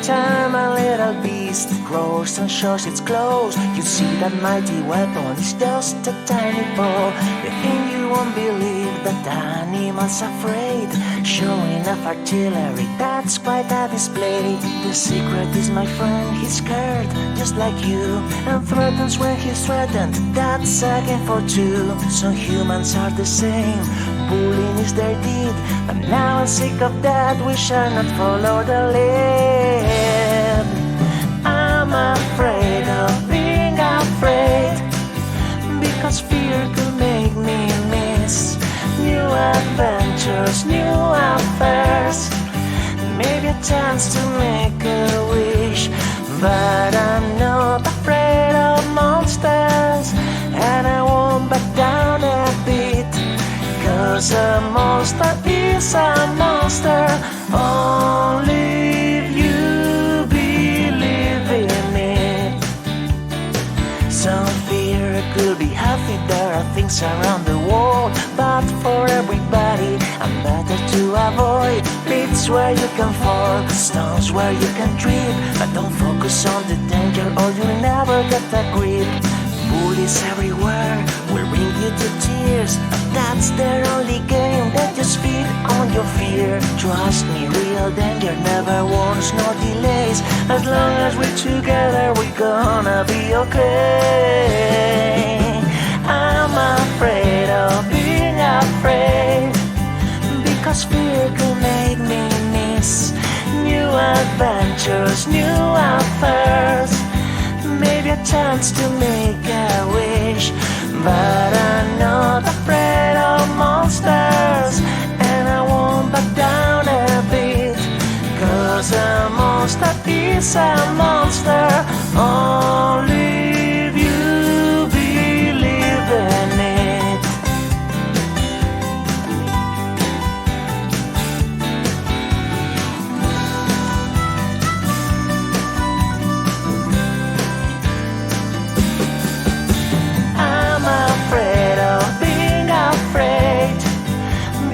time a little beast grows and shows its claws, you see that mighty weapon is just a tiny ball. You think you won't believe that the animal's afraid, showing off artillery, that's quite a display. The secret is, my friend, he's scared just like you, and threatens when he's threatened, that's a game for two. Some humans are the same, bullying is their deed, but now I'm sick of that, we shall not follow the lead. I'm afraid of being afraid, because fear could make me miss new adventures, new affairs, maybe a chance to make a wish. But I'm not afraid of monsters, and I won't back down a bit, 'cause a monster is a monster, only if you believe in it. Some fear could be healthy, there are things around the world, but for everybody I'm better to avoid. Pits where you can fall, stones where you can trip, but don't focus on the danger or you'll never get a grip. Bullies everywhere will bring you to tears, but that's their only game, they just feed on your fear. Trust me, real danger never warns nor delays, as long as we're together we're gonna be okay. I'm afraid of being afraid, because fear can make me miss new adventures, new affairs, maybe a chance to make a wish. But I'm not afraid of monsters, and I won't back down a bit, 'cause a monster is a monster, only if you believe in it.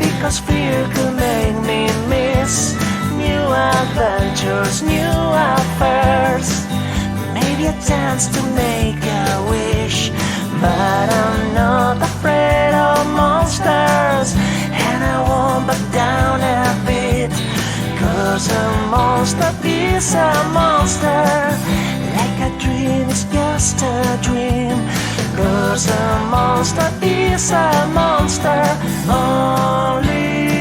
Because fear could make me miss new adventures, new affairs, maybe a chance to make a wish. But I'm not afraid of monsters, and I won't back down a bit, 'cause a monster is a monster, like a dream is just a dream. 'Cause a monster is a monster, only